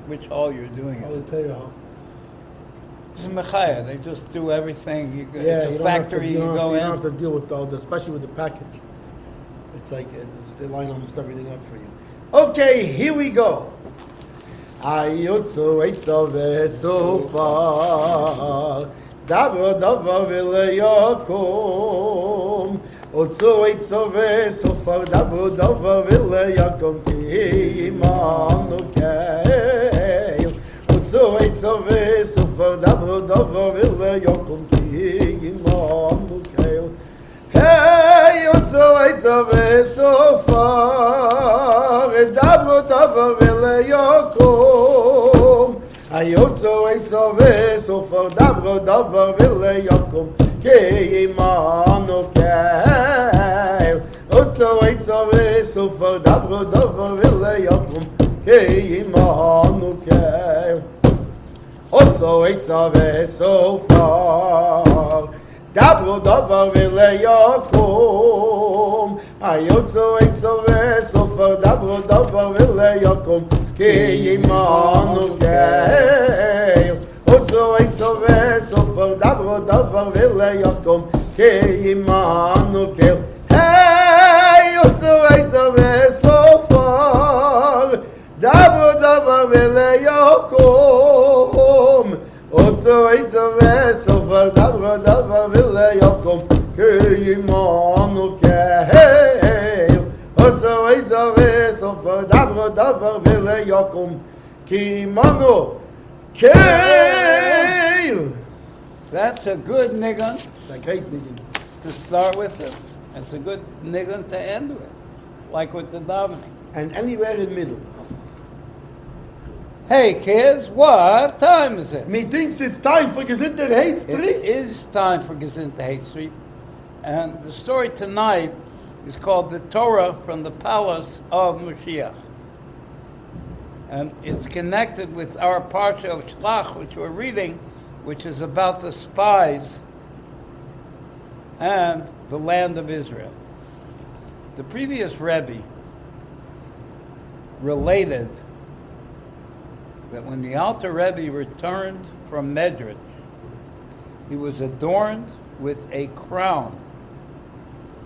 which hall you're doing I'll it. tell you how. It's a mechaya. They just do everything. Yeah, it's a factory. you don't go have to, you in. don't have to deal with all the, especially with the package. It's like they line almost everything up for you. Okay, here we go. Ayutzu eitzove sofar davar davar v'leyakom Otzu eitzove sofar davar davar v'leyakom ki imanu keil Otzu eitzove sofar davar davar v'leyakom ki imanu keil Hey, Otzu eitzove sofar davar davar v'leyakom Ayotzo eitzove sofar davar davar v'leyakom ki imanu keil Otzo eitzove sofar davar davar v'leyakom ki imanu keil Otzo eitzove sofar davar davar v'leyakom Ayotzo eitzove sofar davar davar v'leyakom ki imanu keil Otzo eitzove sofar davar davar v'leyakom ki imanu keil Hey, Otzo eitzove sofar davar davar v'leyakom Otzo eitzove sofar davar davar v'leyakom ki imanu keil Otzo eitzove sofar davar davar v'leyakom ki imanu keil. That's a good niggun It's a great niggun. to start with. It's a good niggun to end with, like with the davening. And anywhere in the middle. Hey kids, what time is it? Methinks it's time for Gezintahait It Street. is time for Gezintahait Street, and the story tonight is called "The Torah from the Palace of Mashiach," and it's connected with our parsha of Shelach, which we're reading, which is about the spies and the land of Israel. The previous Rebbe related that when the Alter Rebbe returned from Medrash, he was adorned with a crown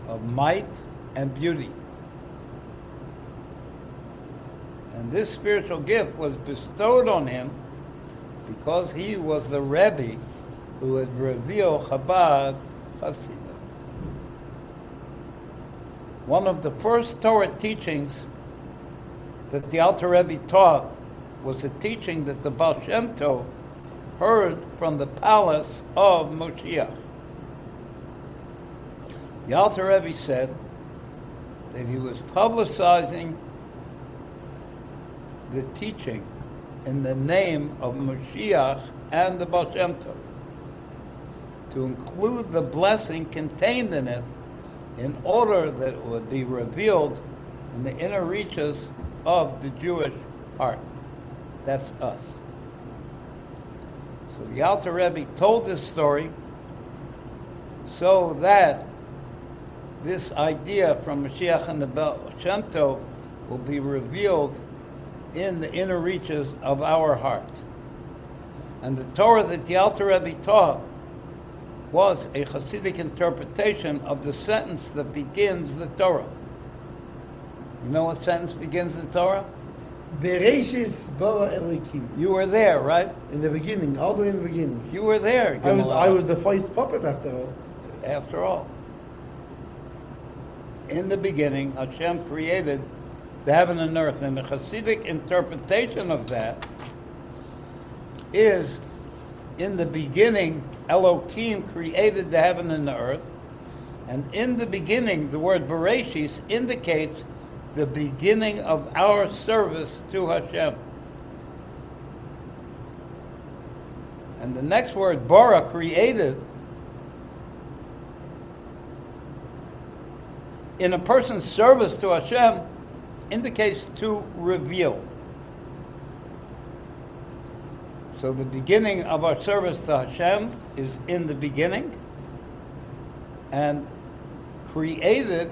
of might and beauty. And this spiritual gift was bestowed on him because he was the Rebbe who had revealed Chabad Chassidus. One of the first Torah teachings that the Alter Rebbe taught was a teaching that the Baal Shem Tov heard from the palace of Moshiach. The Alter Rebbe said that he was publicizing the teaching in the name of Moshiach and the Baal Shem Tov, to include the blessing contained in it in order that it would be revealed in the inner reaches of the Jewish heart. That's us. So the Alter Rebbe told this story so that this idea from Mashiach and the Baal Shem Tov will be revealed in the inner reaches of our heart. And the Torah that the Alter Rebbe taught was a Hasidic interpretation of the sentence that begins the Torah. You know what sentence begins the Torah? Bereshis bara Elokim. You were there, right? In the beginning, all the way in the beginning. You were there. I was the first puppet after all. After all. In the beginning, Hashem created the heaven and earth, and the Hasidic interpretation of that is, in the beginning, Elohim created the heaven and the earth, and in the beginning, the word Bereshis indicates the beginning of our service to Hashem. And the next word, bara, created, in a person's service to Hashem, indicates to reveal. So the beginning of our service to Hashem is in the beginning, and created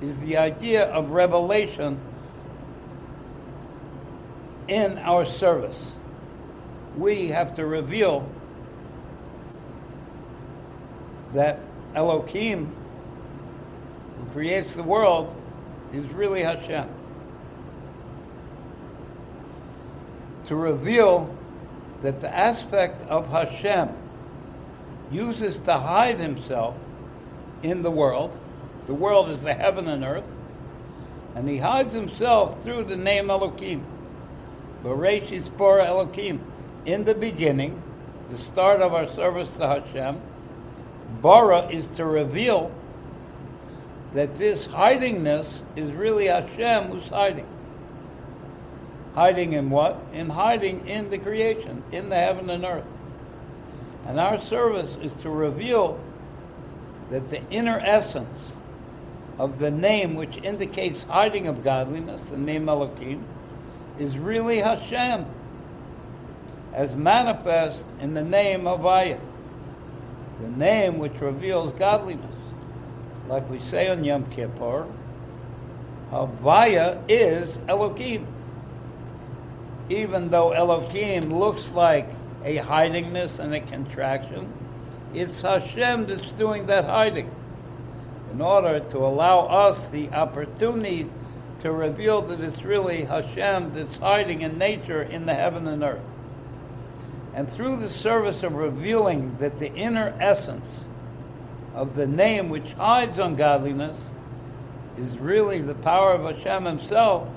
is the idea of revelation in our service. We have to reveal that Elohim, who creates the world, is really Hashem. To reveal that the aspect of Hashem uses to hide himself in the world is the heaven and earth, and he hides himself through the name Elohim. Bereshit bara Elohim. In the beginning, the start of our service to Hashem, bara is to reveal that this hidingness is really Hashem who's hiding. Hiding in what? In hiding in the creation, in the heaven and earth. And our service is to reveal that the inner essence of the name which indicates hiding of godliness, the name Elohim, is really Hashem, as manifest in the name Havaya, the name which reveals godliness. Like we say on Yom Kippur, Havaya is Elohim. Even though Elohim looks like a hidingness and a contraction, it's Hashem that's doing that hiding, in order to allow us the opportunity to reveal that it's really Hashem that's hiding in nature in the heaven and earth. And through the service of revealing that the inner essence of the name which hides ungodliness is really the power of Hashem himself,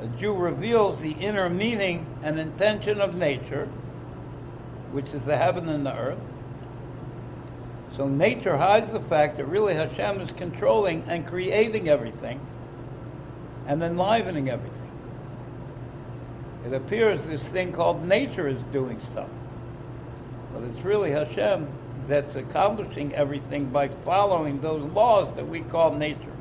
a Jew reveals the inner meaning and intention of nature, which is the heaven and the earth. So nature hides the fact that really Hashem is controlling and creating everything and enlivening everything. It appears this thing called nature is doing stuff, but it's really Hashem that's accomplishing everything by following those laws that we call nature.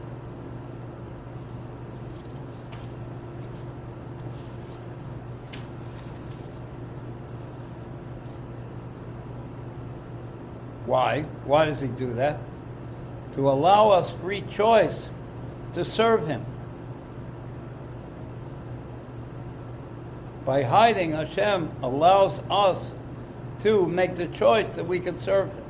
Why? Why does he do that? To allow us free choice to serve him. By hiding, Hashem allows us to make the choice that we can serve him.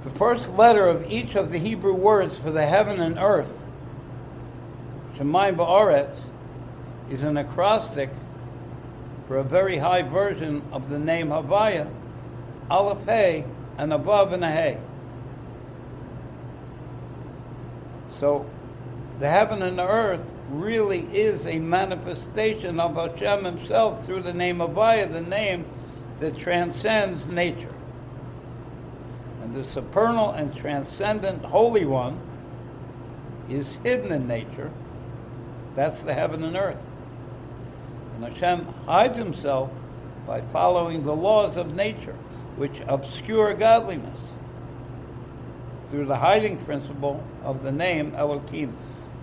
The first letter of each of the Hebrew words for the heaven and earth, Shemayim Ba'aretz, is an acrostic for a very high version of the name Havaya, Aleph Hey, and above and a Hey. So the heaven and the earth really is a manifestation of Hashem himself through the name Havaya, the name that transcends nature. And the supernal and transcendent Holy One is hidden in nature. That's the heaven and earth. And Hashem hides himself by following the laws of nature, which obscure godliness, through the hiding principle of the name Elohim.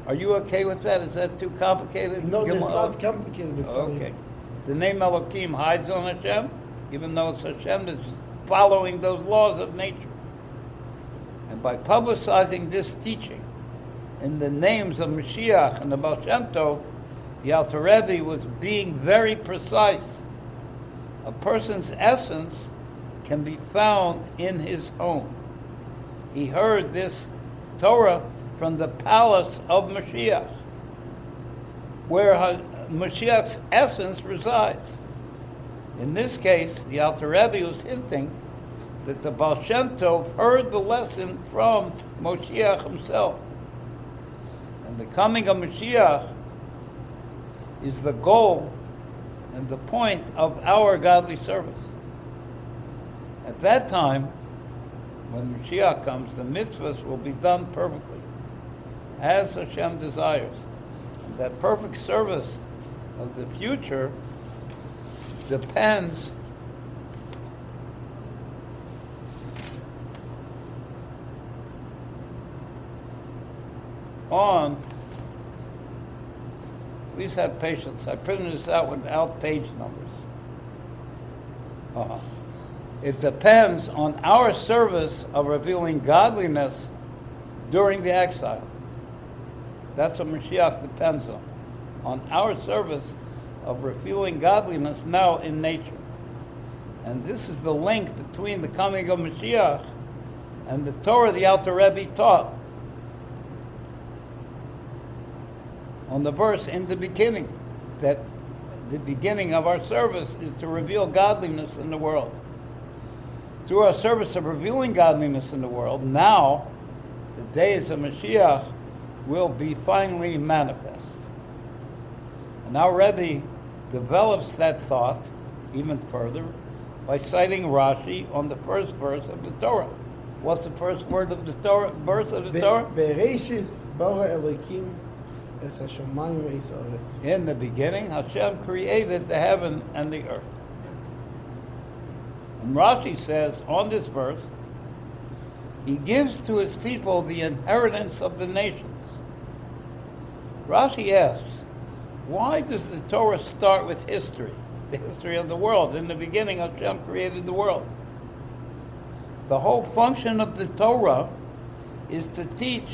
Are you okay with that? Is that too complicated? No, it's not complicated. It's okay. The name Elohim hides on Hashem, even though it's Hashem that's following those laws of nature. And by publicizing this teaching in the names of Mashiach and the Baal Shem Tov, the Alter Rebbe was being very precise. A person's essence can be found in his home. He heard this Torah from the palace of Mashiach, where Mashiach's essence resides. In this case, the Alter Rebbe was hinting that the Baal Shem Tov heard the lesson from Mashiach himself. And the coming of Mashiach is the goal and the point of our godly service. At that time, when Mashiach comes, the mitzvahs will be done perfectly, as Hashem desires. And that perfect service of the future depends on, please have patience, I printed this out without page numbers. It depends on our service of revealing godliness during the exile. That's what Mashiach depends on our service of revealing godliness now in nature. And this is the link between the coming of Mashiach and the Torah the Alter Rebbe taught. On the verse in the beginning, that the beginning of our service is to reveal godliness in the world. Through our service of revealing godliness in the world, now the days of Mashiach will be finally manifest. And our Rebbe develops that thought even further by citing Rashi on the first verse of the Torah. What's the first word of the Torah? Verse of the Torah? Bereshis bara Elokim es hashamayim ve'es haaretz. In the beginning, Hashem created the heaven and the earth. And Rashi says on this verse, He gives to His people the inheritance of the nations. Rashi asks, why does the Torah start with history? The history of the world. In the beginning, Hashem created the world. The whole function of the Torah is to teach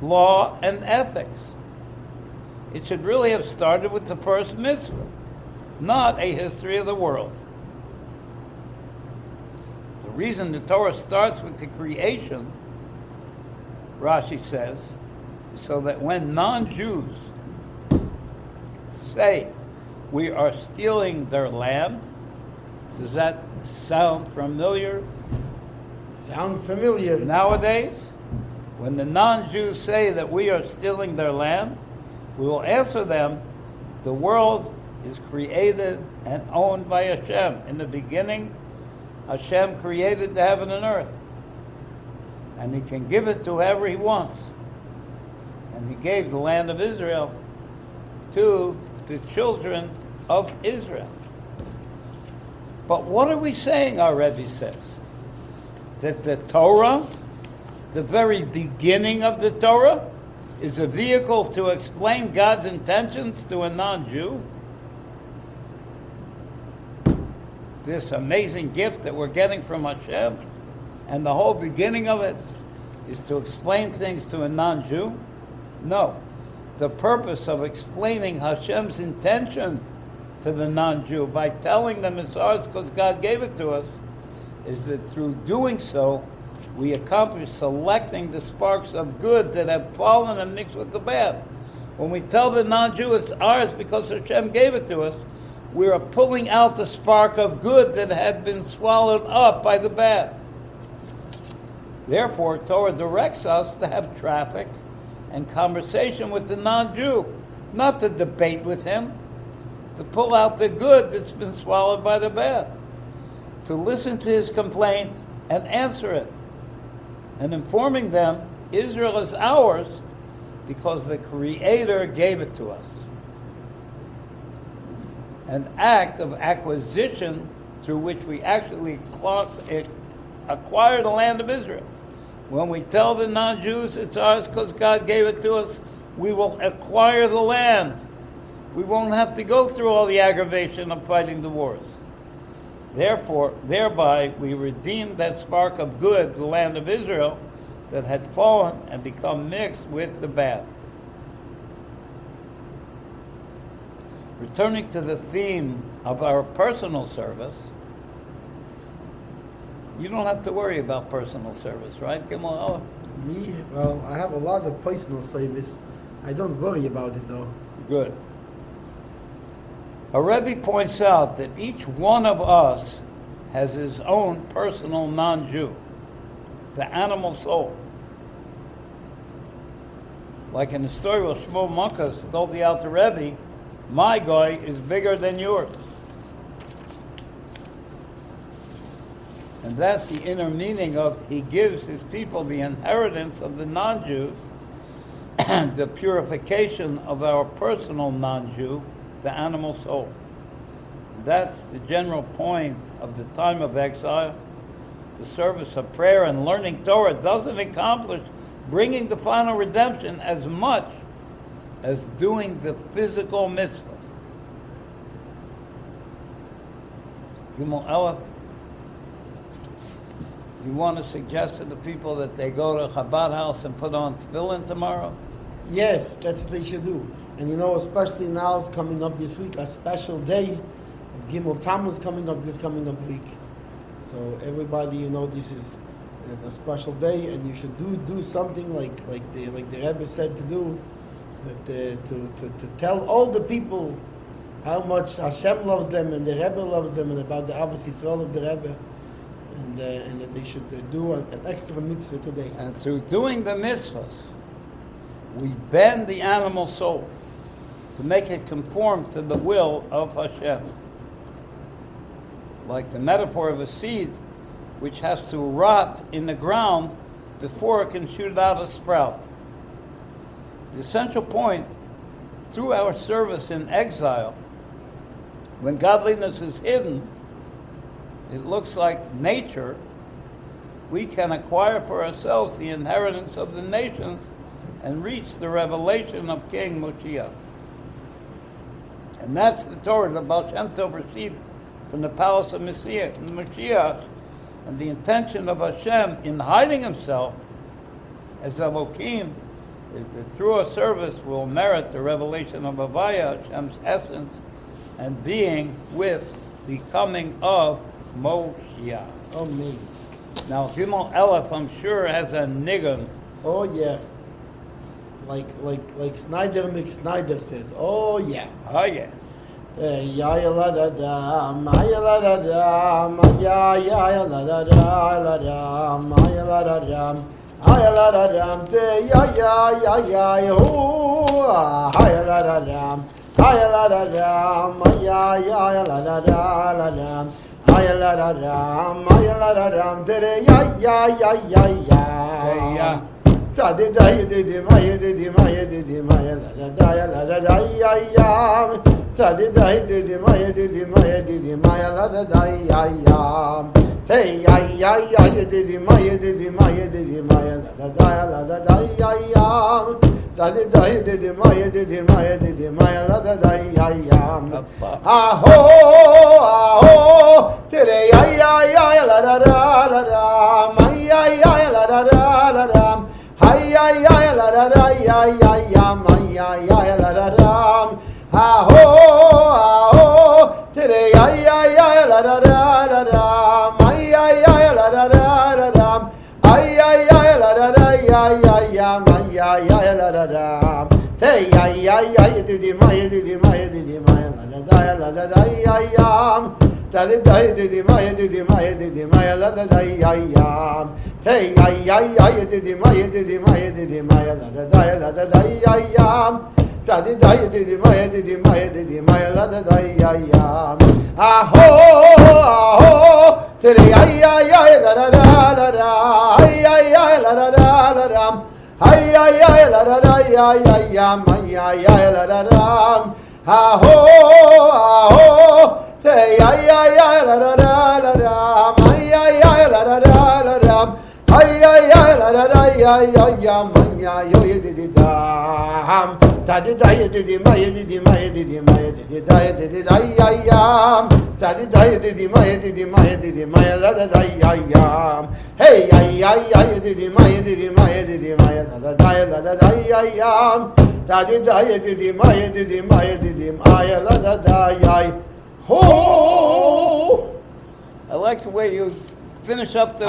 law and ethics. It should really have started with the first mitzvah, not a history of the world. The reason the Torah starts with the creation, Rashi says, is so that when non-Jews say we are stealing their land, does that sound familiar? Sounds familiar. Nowadays, when the non-Jews say that we are stealing their land, we will answer them, the world is created and owned by Hashem. In the beginning, Hashem created the heaven and earth. And He can give it to whoever He wants. And He gave the land of Israel to the children of Israel. But what are we saying, our Rebbe says? That the Torah, the very beginning of the Torah, is a vehicle to explain God's intentions to a non-Jew? This amazing gift that we're getting from Hashem, and the whole beginning of it is to explain things to a non-Jew? No. The purpose of explaining Hashem's intention to the non-Jew by telling them it's ours because God gave it to us is that through doing so, we accomplish selecting the sparks of good that have fallen and mixed with the bad. When we tell the non-Jew it's ours because Hashem gave it to us, we are pulling out the spark of good that had been swallowed up by the bad. Therefore, Torah directs us to have traffic and conversation with the non-Jew, not to debate with him, to pull out the good that's been swallowed by the bad, to listen to his complaint and answer it, and informing them Israel is ours because the Creator gave it to us. An act of acquisition through which we actually acquire the land of Israel. When we tell the non-Jews it's ours because God gave it to us, we will acquire the land. We won't have to go through all the aggravation of fighting the wars. Therefore, thereby we redeem that spark of good, the land of Israel, that had fallen and become mixed with the bad. Returning to the theme of our personal service, you don't have to worry about personal service, right, Gimel? Me? Well, I have a lot of personal service. I don't worry about it, though. Good. A Rebbe points out that each one of us has his own personal non-Jew, the animal soul. Like in the story where Shmuel Munkus told the Alter Rebbe, my guy is bigger than yours. And that's the inner meaning of he gives his people the inheritance of the non-Jews, the purification of our personal non-Jew, the animal soul. That's the general point of the time of exile. The service of prayer and learning Torah doesn't accomplish bringing the final redemption as much as doing the physical mitzvah. Gimel Aleph, you want to suggest to the people that they go to Chabad house and put on tefillin tomorrow? Yes, that's what they should do. And you know, especially now it's coming up this week, a special day. It's Gimel Tammuz coming up this coming up week. So everybody, you know, this is a special day, and you should do something like the Rebbe said to do, that to tell all the people how much Hashem loves them and the Rebbe loves them, and about the Avos Yisrael of the Rebbe, and that they should do an extra mitzvah today. And through doing the mitzvahs, we bend the animal soul to make it conform to the will of Hashem. Like the metaphor of a seed which has to rot in the ground before it can shoot out a sprout. The essential point, through our service in exile, when godliness is hidden, it looks like nature, we can acquire for ourselves the inheritance of the nations and reach the revelation of King Moshiach. And that's the Torah that Baal Shem Tov received from the palace of Mashiach, and the intention of Hashem in hiding himself as Elohim is that through a service will merit the revelation of Havaya, Hashem's essence, and being with the coming of Moshiach. Oh me. Now Gimel Aleph, I'm sure, has a niggun. Oh yeah. Like Snyder McSnyder says. Oh yeah. Oh yeah. Ya ya la da da, ma ya la da da, ma ya ya la da da la da, ma ya la da da, ha ya la da da, te ya ho, ha ya la da da, ha ya la da da, ma ya la da da la da, ha ya la da da, ma ya la da da, te ya. Ta de da de ma ye de ma ya la da ya. Ta de da de ma ye ma ya la da ya. Hey ya de ma ye ma ya la da ya. Ta de da de ma ya la da ya. Aho, tere ya la da ma ya la da. Ay la da da ya ma ya la da da. Aho, tere ya la da da ma ya la da da. Ay la da da ya ma ya la da da. Te ya de ma la da ya. Ta de da ma ya la da ya. Hey ya de ma ya la da ya. Ta de ma ya la da ya. Aho, tere ya la da da. Ay la da da. Ay la da da ya ma ya la da da. Aho, te ya la da da. Ma ya la da. Ay la da da ya ma ya de da. Ta de da de ma ya. Ta de da ma ya la da ya. Hey ya de ma la da ya. Ta de ma ya la da ya. Ho! I like the way you finish up those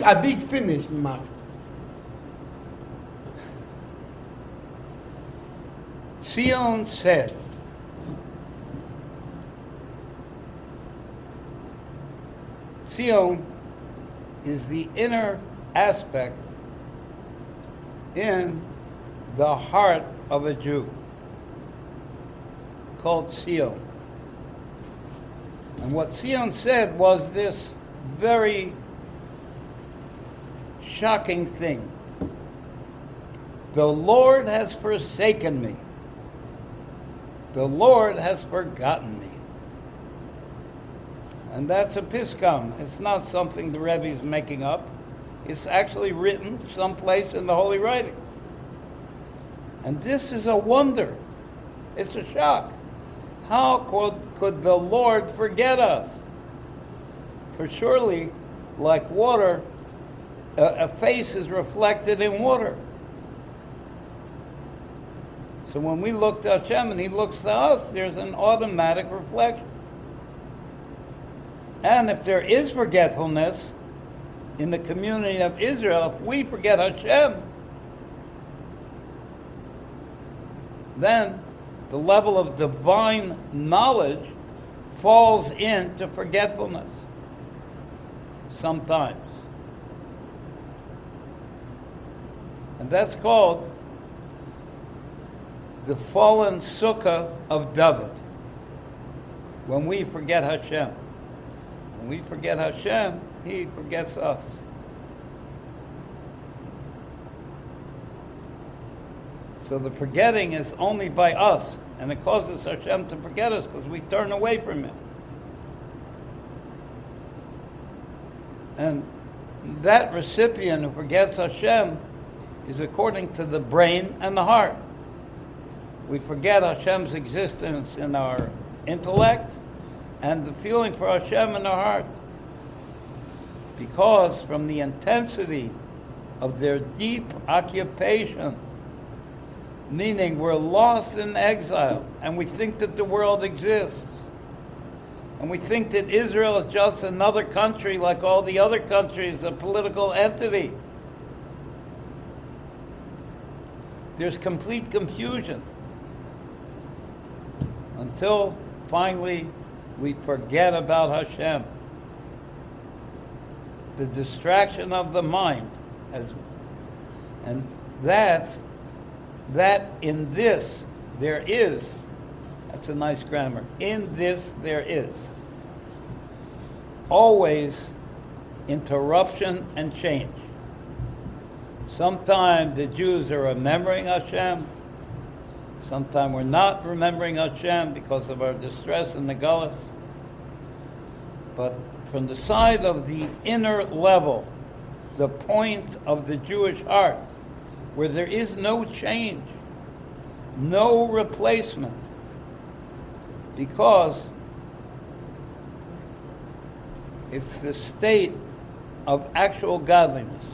A big finish, Mark. Sion said, Sion is the inner aspect in the heart of a Jew, called Sion. And what Sion said was this very shocking thing. The Lord has forsaken me. The Lord has forgotten me. And that's a piskam. It's not something the Rebbe is making up. It's actually written someplace in the Holy Writings. And this is a wonder. It's a shock. How could the Lord forget us? For surely, like water, a face is reflected in water. So when we look to Hashem and He looks to us, there's an automatic reflection. And if there is forgetfulness in the community of Israel, if we forget Hashem, then the level of divine knowledge falls into forgetfulness sometimes. And that's called the fallen sukkah of David. When we forget Hashem. When we forget Hashem, He forgets us. So the forgetting is only by us, and it causes Hashem to forget us because we turn away from Him. And that recipient who forgets Hashem is according to the brain and the heart. We forget Hashem's existence in our intellect and the feeling for Hashem in our heart. Because from the intensity of their deep occupation, meaning we're lost in exile and we think that the world exists. And we think that Israel is just another country like all the other countries, a political entity. There's complete confusion until finally we forget about Hashem. The distraction of the mind. And that in this there is, that's a nice grammar, in this there is always interruption and change. Sometimes the Jews are remembering Hashem, sometimes we're not remembering Hashem because of our distress in the Gullus. But from the side of the inner level, the point of the Jewish heart, where there is no change, no replacement, because it's the state of actual godliness.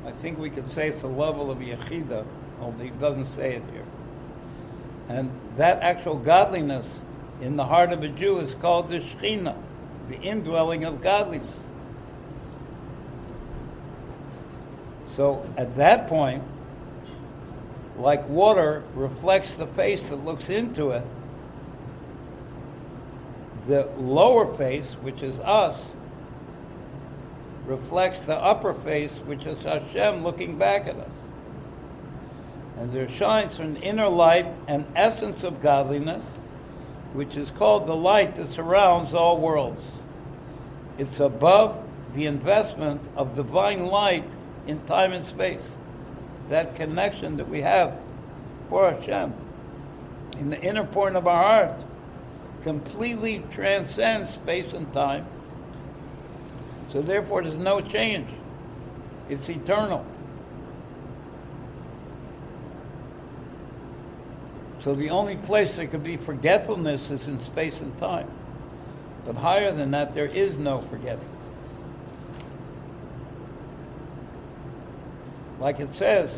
I think we could say it's the level of Yechida, although he doesn't say it here. And that actual godliness in the heart of a Jew is called the Shekhinah, the indwelling of godliness. So at that point, like water reflects the face that looks into it, the lower face, which is us, reflects the upper face, which is Hashem looking back at us. And there shines from the inner light an essence of godliness, which is called the light that surrounds all worlds. It's above the investment of divine light in time and space. That connection that we have for Hashem in the inner point of our heart completely transcends space and time. So therefore there's no change. It's eternal. So the only place there could be forgetfulness is in space and time. But higher than that, there is no forgetting. Like it says,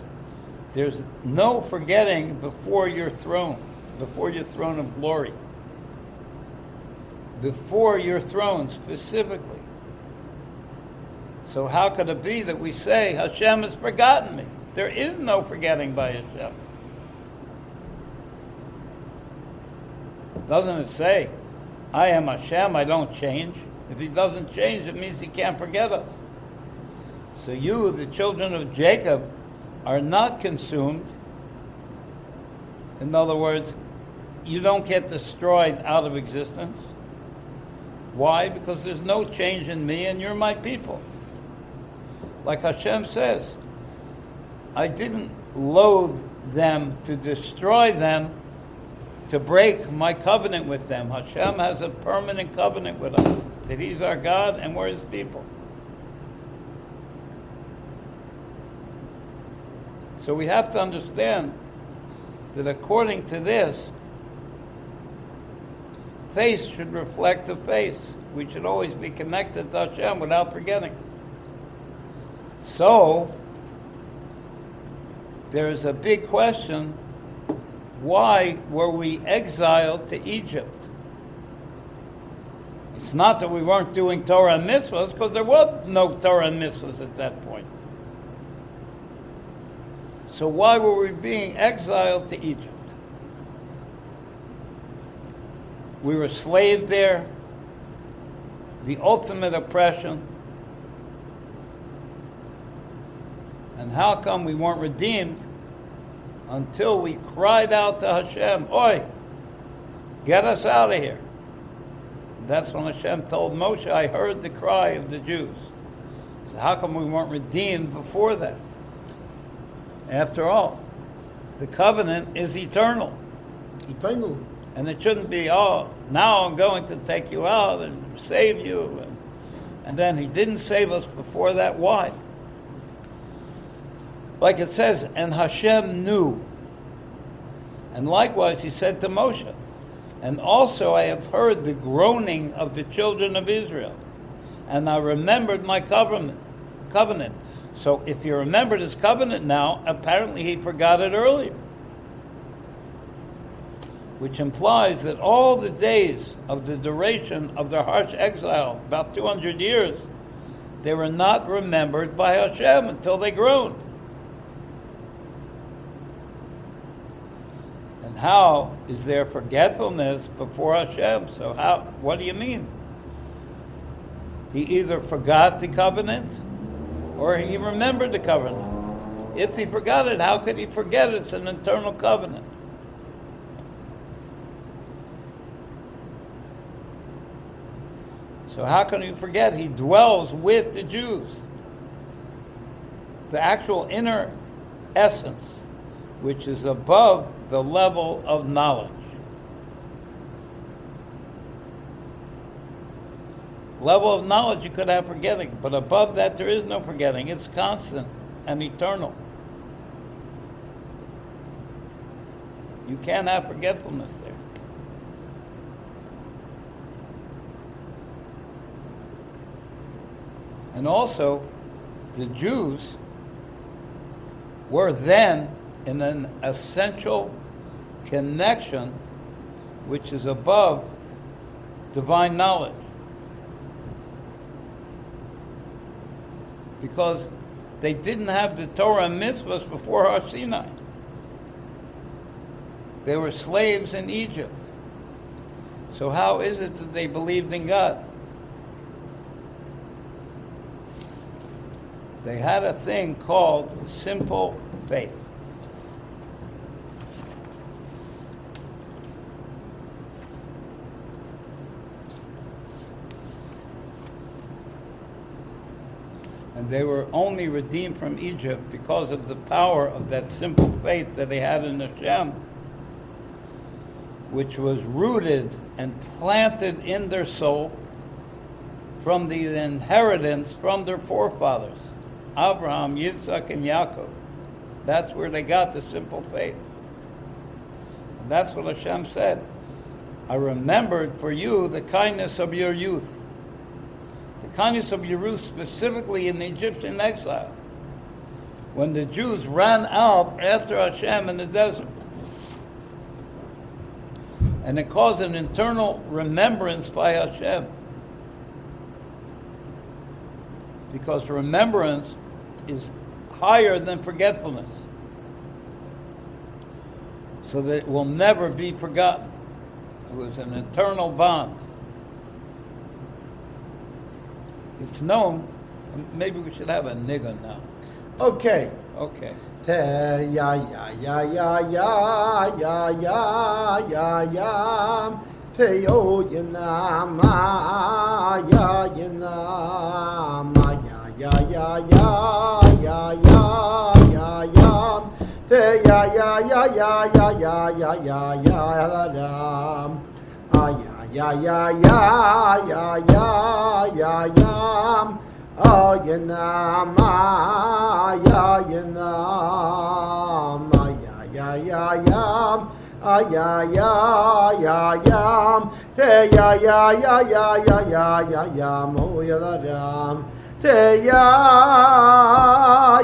there's no forgetting before your throne of glory. Before your throne specifically. So how could it be that we say, Hashem has forgotten me? There is no forgetting by Hashem. Doesn't it say, I am Hashem, I don't change? If He doesn't change, it means He can't forget us. So you, the children of Jacob, are not consumed. In other words, you don't get destroyed out of existence. Why? Because there's no change in me and you're my people. Like Hashem says, I didn't loathe them to destroy them, to break my covenant with them. Hashem has a permanent covenant with us, that He's our God and we're His people. So we have to understand that according to this, face should reflect the face. We should always be connected to Hashem without forgetting. So, there is a big question why were we exiled to Egypt? It's not that we weren't doing Torah and mitzvahs, because there was no Torah and mitzvahs at that point. So why were we being exiled to Egypt? We were slaved there, the ultimate oppression. And how come we weren't redeemed until we cried out to Hashem, "Oi, get us out of here"? That's when Hashem told Moshe, "I heard the cry of the Jews." So how come we weren't redeemed before that? After all, the covenant is eternal. Eternal. And it shouldn't be, "Oh, now I'm going to take you out and save you." And then he didn't save us before that. Why? Like it says, and Hashem knew. And likewise he said to Moshe, "And also I have heard the groaning of the children of Israel, and I remembered my covenant." So if he remembered his covenant now, apparently he forgot it earlier. Which implies that all the days of the duration of their harsh exile, about 200 years, they were not remembered by Hashem until they groaned. And how is there forgetfulness before Hashem? So what do you mean? He either forgot the covenant or he remembered the covenant. If he forgot it, how could he forget it? It's an eternal covenant. So how can you forget? He dwells with the Jews. The actual inner essence, which is above the level of knowledge. Level of knowledge you could have forgetting, but above that there is no forgetting. It's constant and eternal. You can't have forgetfulness there. And also, the Jews were then in an essential connection which is above divine knowledge. Because they didn't have the Torah and mitzvahs before Har Sinai. They were slaves in Egypt. So how is it that they believed in God? They had a thing called simple faith. And they were only redeemed from Egypt because of the power of that simple faith that they had in Hashem, which was rooted and planted in their soul from the inheritance from their forefathers, Abraham, Yitzhak, and Yaakov. That's where they got the simple faith. And that's what Hashem said. I remembered for you the kindness of your youth. The kindness of your youth specifically in the Egyptian exile. When the Jews ran out after Hashem in the desert. And it caused an internal remembrance by Hashem. Because remembrance is higher than forgetfulness. So that it will never be forgotten. It was an eternal bond. It's known, maybe we should have a nigger now. Okay. Okay. Te ya ya ya ya ya ya ya ya ya te yo yina ma ya yina ma ya ya ya ya ya ya ya te ya ya ya ya ya ya ya ya ya la dam ya ya ya ya ya ya ya oh yina ma ya yina ma ya ya ya ya ya ya ya te ya ya ya ya ya ya ya ya mo ya la dam te ya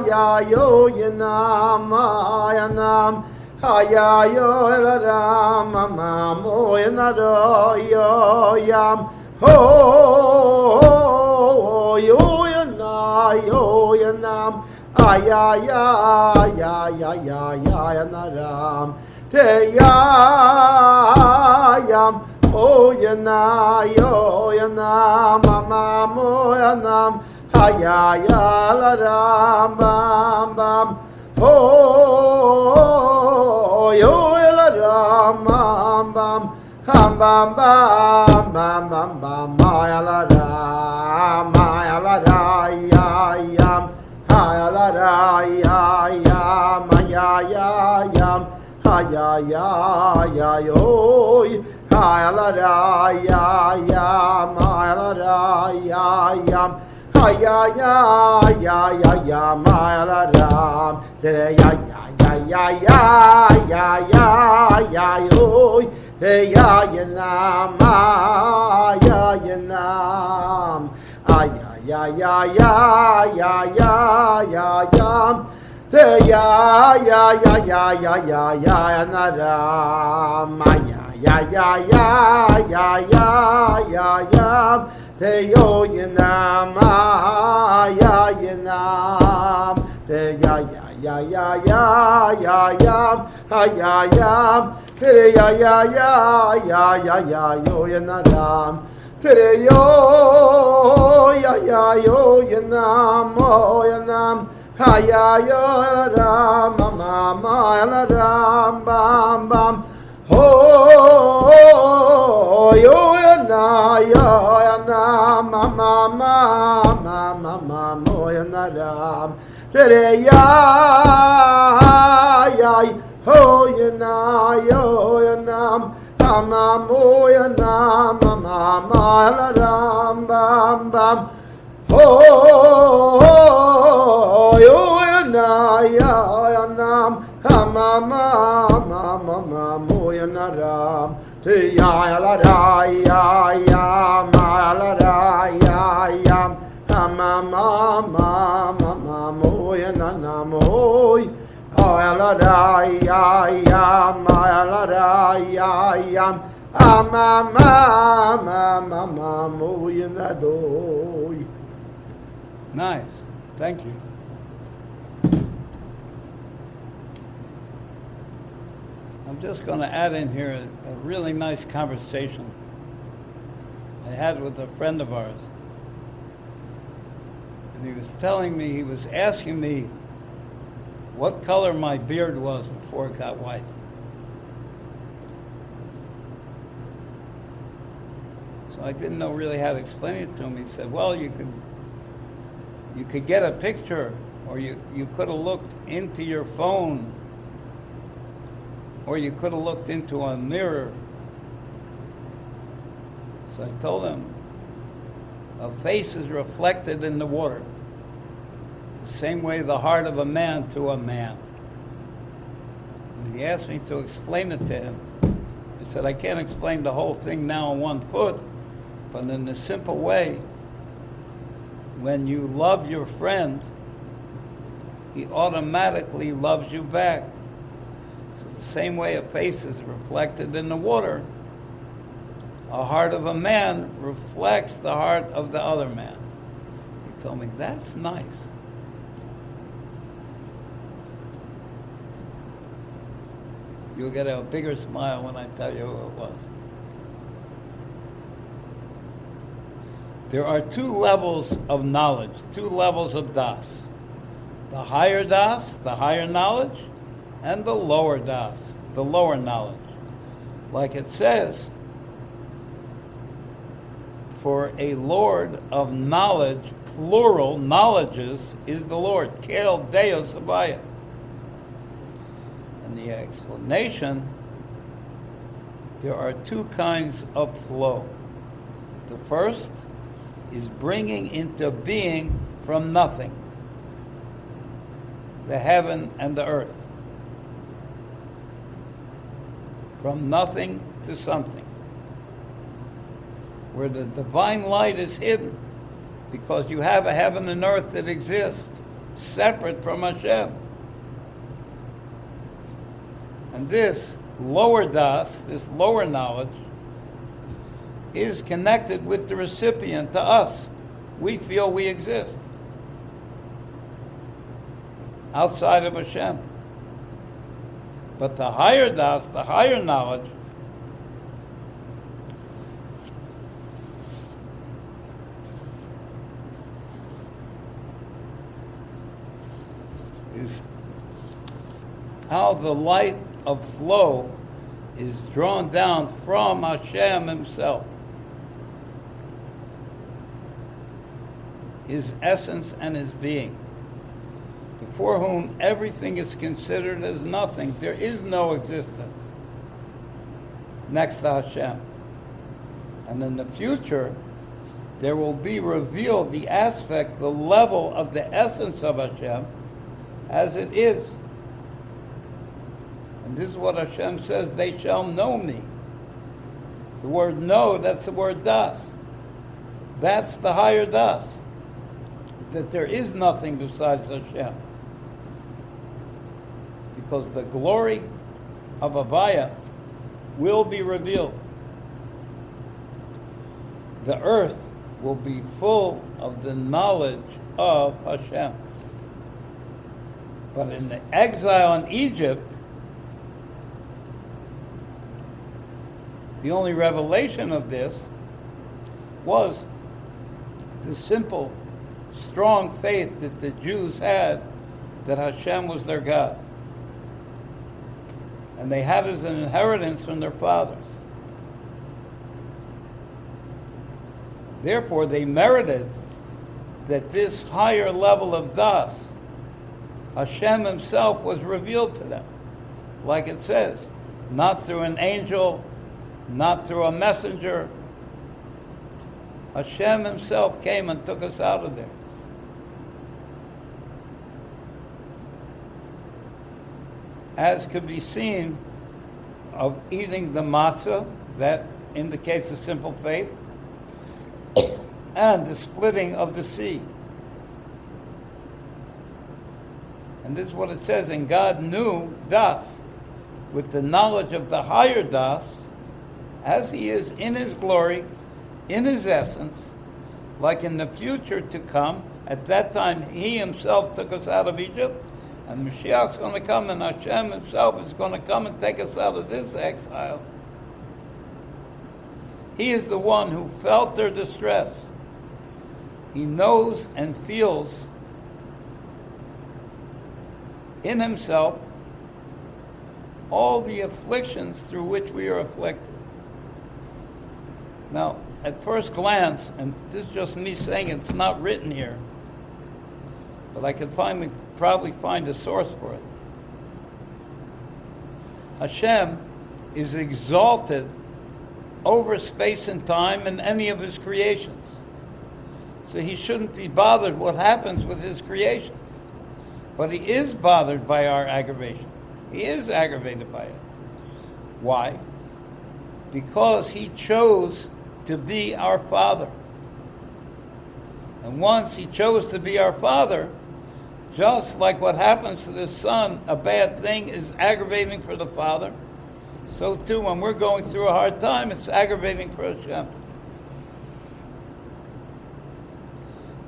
ya yo yina ma ya nam Hayayo Eladam Mamo Yanado Yoyam Ho Yoyanam Ayayayayayayanaram Teyayam Yoyanam Mamo Yanam Hayayaladam Bam Bam Ho Yoyanam Bam Bam Bam Bam Bam Bam Bam Bam Mayaladam Mayaladayayam Hayaladayayam Hayayayam Hayayayayoy Hayaladayayam Hayaladayayam Hayayayayayam Hayaladam Teyayayayayayayoy Teyayanam Ayayanam Ayayayayayayayam Teyayayayayayayanam Ayayayayayayayam Teyoyanam Ayayanam Teyayayayayayaam Hayayam Teyayayayayayayoyanam Teyayayayayanam Oyanam Hayayoyanam Mamayanam Bam Bam Ho Yoyanam Mama Moyanam Tereyayay Hoyanam Amamoyanam Mamayanam Bam Bam Ho Yoyanam Amamoyanam Teyayaladayayam Ayaladayayam Amamoyananamoy Ayaladayayam Ayaladayayam Amamoyanadoy. Nice. Thank you. I'm just going to add in here a really nice conversation I had with a friend of ours. And he was telling me, he was asking me what color my beard was before it got white. So I didn't know really how to explain it to him. He said, well, you could get a picture, or you could have looked into your phone, or you could have looked into a mirror. So I told him, a face is reflected in the water, the same way the heart of a man to a man. And he asked me to explain it to him. He said, I can't explain the whole thing now in 1 foot, but in a simple way, when you love your friend, he automatically loves you back. So the same way a face is reflected in the water, a heart of a man reflects the heart of the other man. He told me, that's nice. You'll get a bigger smile when I tell you who it was. There are 2 levels of knowledge, 2 levels of das. The higher das, the higher knowledge, and the lower das, the lower knowledge. Like it says, for a Lord of knowledge, plural knowledges, is the Lord. Kel Deus Abaya. And the explanation, there are 2 kinds of flow. The first is bringing into being from nothing the heaven and the earth. From nothing to something. Where the divine light is hidden, because you have a heaven and earth that exists separate from Hashem. And this lower das, this lower knowledge, is connected with the recipient, to us. We feel we exist outside of Hashem. But the higher das, the higher knowledge, is how the light of flow is drawn down from Hashem himself, his essence and his being, before whom everything is considered as nothing. There is no existence next to Hashem. And in the future, there will be revealed the aspect, the level of the essence of Hashem as it is. And this is what Hashem says, they shall know me. The word know, that's the word das. That's the higher das. That there is nothing besides Hashem. Because the glory of Avaya will be revealed. The earth will be full of the knowledge of Hashem. But in the exile in Egypt, the only revelation of this was the simple, strong faith that the Jews had that Hashem was their God. And they had it as an inheritance from their fathers. Therefore, they merited that this higher level of das, Hashem himself, was revealed to them. Like it says, not through an angel, not through a messenger. Hashem himself came and took us out of there. As could be seen of eating the matzah, that indicates a simple faith, and the splitting of the sea. And this is what it says, and God knew das, with the knowledge of the higher das, as he is in his glory, in his essence, like in the future to come. At that time, he himself took us out of Egypt, and Mashiach's going to come, and Hashem himself is going to come and take us out of this exile. He is the one who felt their distress. He knows and feels in himself all the afflictions through which we are afflicted. Now, at first glance, and this is just me saying it's not written here, but I could probably find a source for it. Hashem is exalted over space and time in any of his creations. So he shouldn't be bothered what happens with his creation. But he is bothered by our aggravation. He is aggravated by it. Why? Because he chose to be our Father. And once he chose to be our Father, just like what happens to the Son, a bad thing is aggravating for the Father, so too when we're going through a hard time, it's aggravating for Hashem.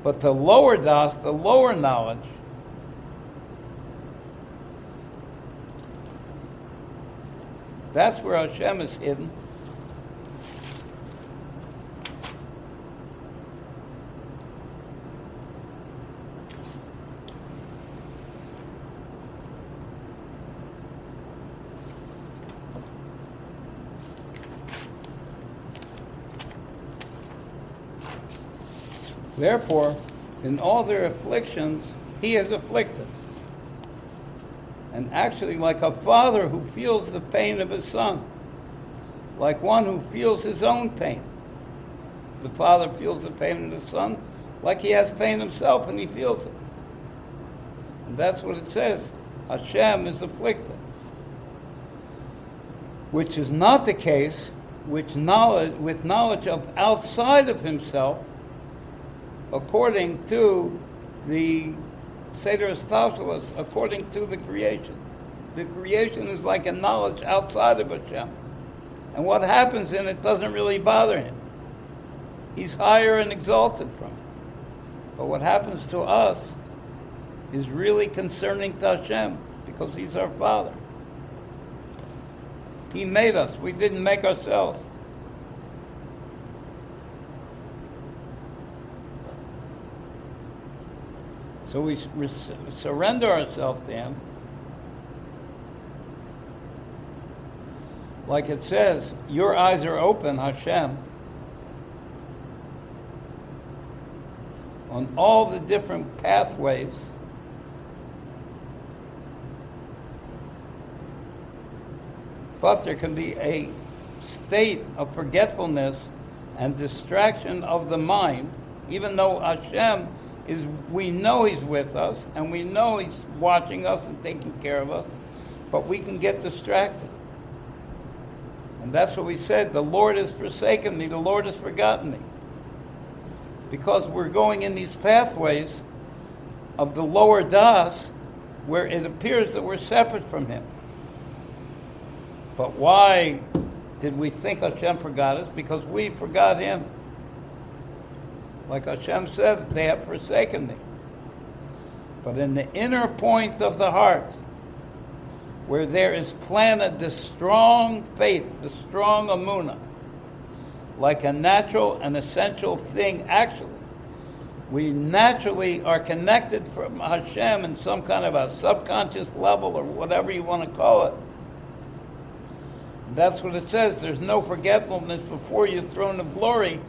But the lower das, the lower knowledge, that's where Hashem is hidden. Therefore, in all their afflictions, he is afflicted. And actually, like a father who feels the pain of his son, like one who feels his own pain. The father feels the pain of the son, like he has pain himself and he feels it. And that's what it says. Hashem is afflicted. Which is not the case with knowledge of outside of himself, according to the Seder Stavshalas, according to the creation. The creation is like a knowledge outside of Hashem. And what happens in it doesn't really bother him. He's higher and exalted from it. But what happens to us is really concerning to Hashem, because He's our Father. He made us. We didn't make ourselves. So we surrender ourselves to Him. Like it says, your eyes are open, Hashem, on all the different pathways but there can be a state of forgetfulness and distraction of the mind, even though Hashem is, we know He's with us, and we know He's watching us and taking care of us, but we can get distracted. And that's what we said, the Lord has forsaken me, the Lord has forgotten me. Because we're going in these pathways of the lower das, where it appears that we're separate from Him. But why did we think Hashem forgot us? Because we forgot Him. Like Hashem said, they have forsaken me. But in the inner point of the heart, where there is planted the strong faith, the strong emunah, like a natural and essential thing, actually, we naturally are connected from Hashem in some kind of a subconscious level, or whatever you want to call it. That's what it says. There's no forgetfulness before your throne of glory,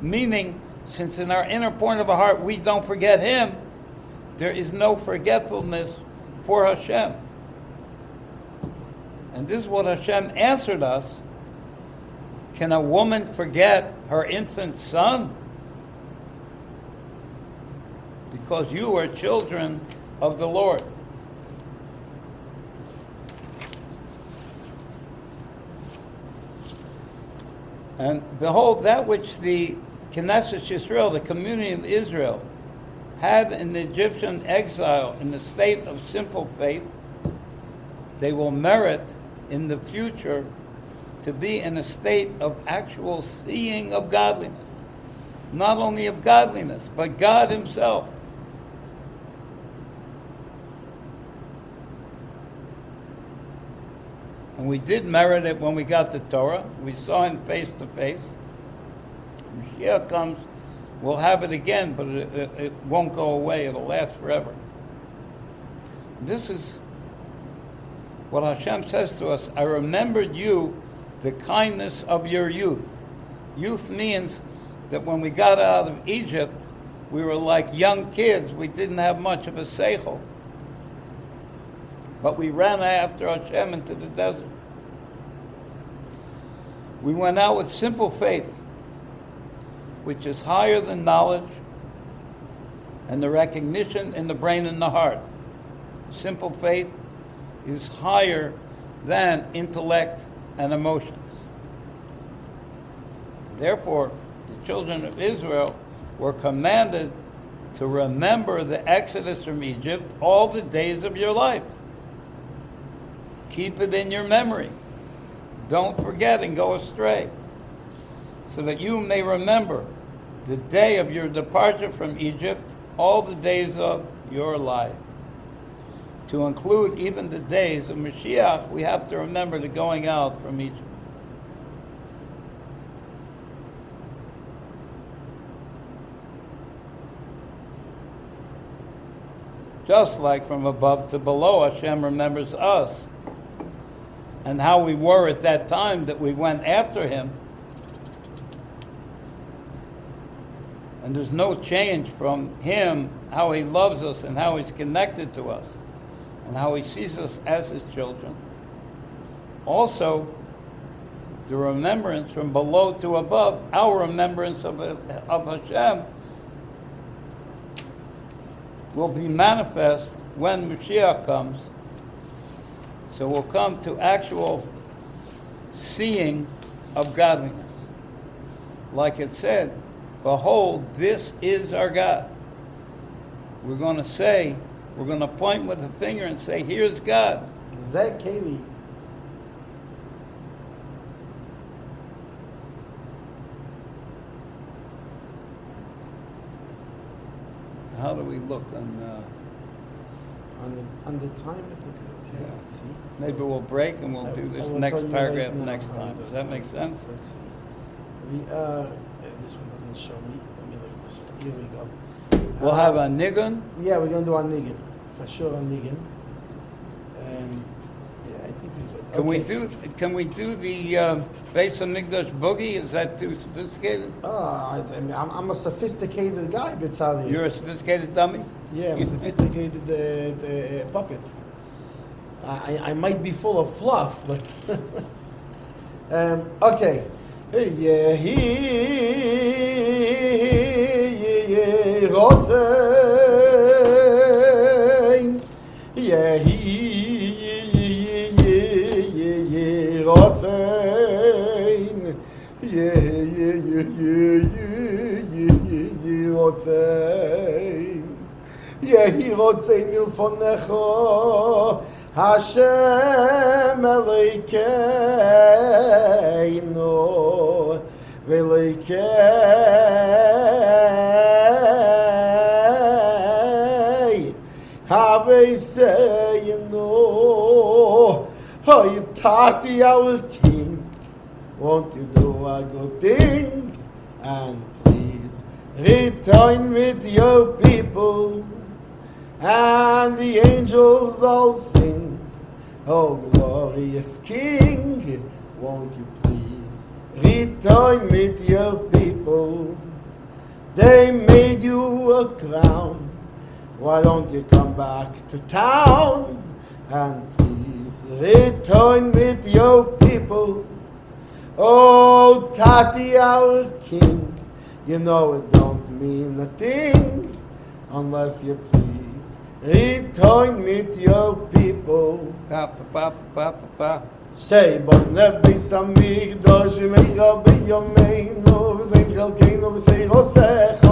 meaning, since in our inner point of our heart we don't forget Him, there is no forgetfulness for Hashem. And this is what Hashem answered us. Can a woman forget her infant son? Because you are children of the Lord. And behold, that which the Knesset Yisrael, the community of Israel, had in the Egyptian exile in the state of simple faith, they will merit in the future to be in a state of actual seeing of godliness. Not only of godliness, but God Himself. And we did merit it when we got the Torah. We saw Him face to face. Mashiach comes, we'll have it again, but it won't go away. It'll last forever. This is what Hashem says to us. I remembered you, the kindness of your youth. Youth means that when we got out of Egypt, we were like young kids. We didn't have much of a seichel. But we ran after Hashem into the desert. We went out with simple faith, which is higher than knowledge and the recognition in the brain and the heart. Simple faith is higher than intellect and emotions. Therefore, the children of Israel were commanded to remember the exodus from Egypt all the days of your life. Keep it in your memory. Don't forget and go astray, so that you may remember the day of your departure from Egypt, all the days of your life. To include even the days of Mashiach, we have to remember the going out from Egypt. Just like from above to below, Hashem remembers us and how we were at that time that we went after Him. And there's no change from Him, how He loves us and how He's connected to us and how He sees us as His children. Also, the remembrance from below to above, our remembrance of Hashem, will be manifest when Mashiach comes. So we'll come to actual seeing of godliness. Like it said, behold, this is our God. We're going to say, we're going to point with a finger and say, here's God. Zeh Keli. How do we look on? On the time of the okay, Yeah. let's see. Maybe we'll break and we'll do I this will next tell you paragraph right now next how time. to do Does it. that make sense? Let's see. This one doesn't show me. Let me look at this one. Here we go. We'll have a nigun. Yeah, we're gonna do our niggin. For sure, on niggin. Yeah, I think we could. Can we do the Beis Hamikdash boogie? Is that too sophisticated? I'm a sophisticated guy, Bitzali. You're a sophisticated dummy? Yeah, I'm a sophisticated puppet. I might be full of fluff, but okay. Yeah, Rotzein. Yeah, Rotzein. Yeah, Rotzein. Yehi Rotzein milfonecho Hashem Elokeinu Velekei Haveseinu Hoy Tati our King, won't you do a good thing and please return with your people? And the angels all sing, oh glorious King, won't you please return with your people? They made you a crown, why don't you come back to town? And please return with your people. Oh Tati our King, you know it don't mean a thing unless you please return with your people. Say, but never some big dosh, you may go be your main, no, say, Galkano, say, Rosecho.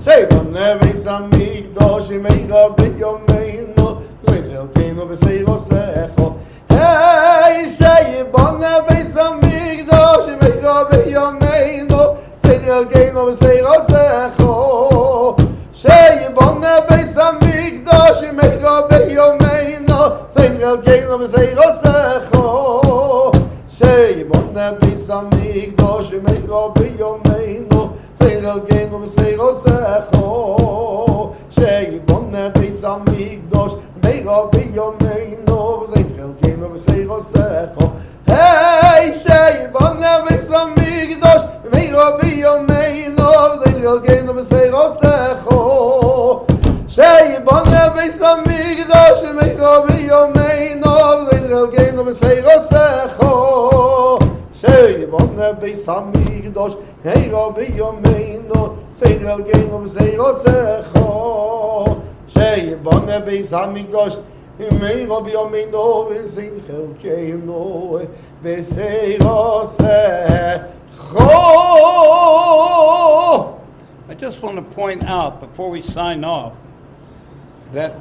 Say, but never some big dosh, you may go be your main, no, say, Galkano, say, Rosecho. Hey, say, but never some big dosh, you may go be your main, no, say, Galkano, say, Rosecho. Say, bon Beis Hamikdash, may go be your main, no, say, Galkano, say, Rosecho. Say, bon Beis Hamikdash, may go be your main, no, say, Galkano, say, Rosecho. Say, bon Beis Hamikdash, may go be your main, no, say, Galkano, say, Rosecho. Hey, say, bon Beis Hamikdash, may go be your main, no, say, Galkano, say, Rosecho. Say, bon Beis Hamikdash, may go be your main, no, say, Galkano, say, Rosecho. Say, bon Beis Hamikdash, may go be your main, no, say, Galkano, say, Rosecho. Say, bon Beis Hamikdash, may go be your main, no, say, Galkano, say, Rosecho. I just want to point out before we sign off that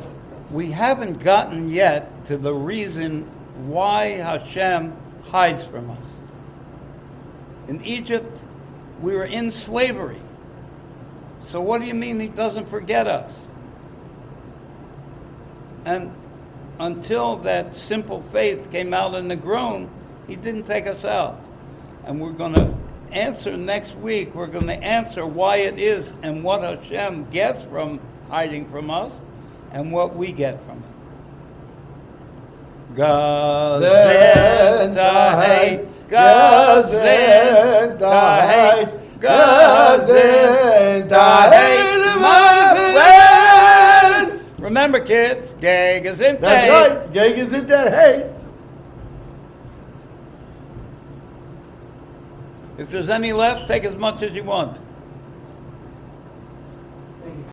we haven't gotten yet to the reason why Hashem hides from us. In Egypt, we were in slavery. So what do you mean he doesn't forget us? And until that simple faith came out in the groan, he didn't take us out. And we're going to answer next week. We're going to answer why it is and what Hashem gets from hiding from us and what we get from it. Gezintahait, Gezintahait, Gezintahait, my friends. Remember, kids, Gezintahait. That's right, Gezintahait. If there's any left, take as much as you want.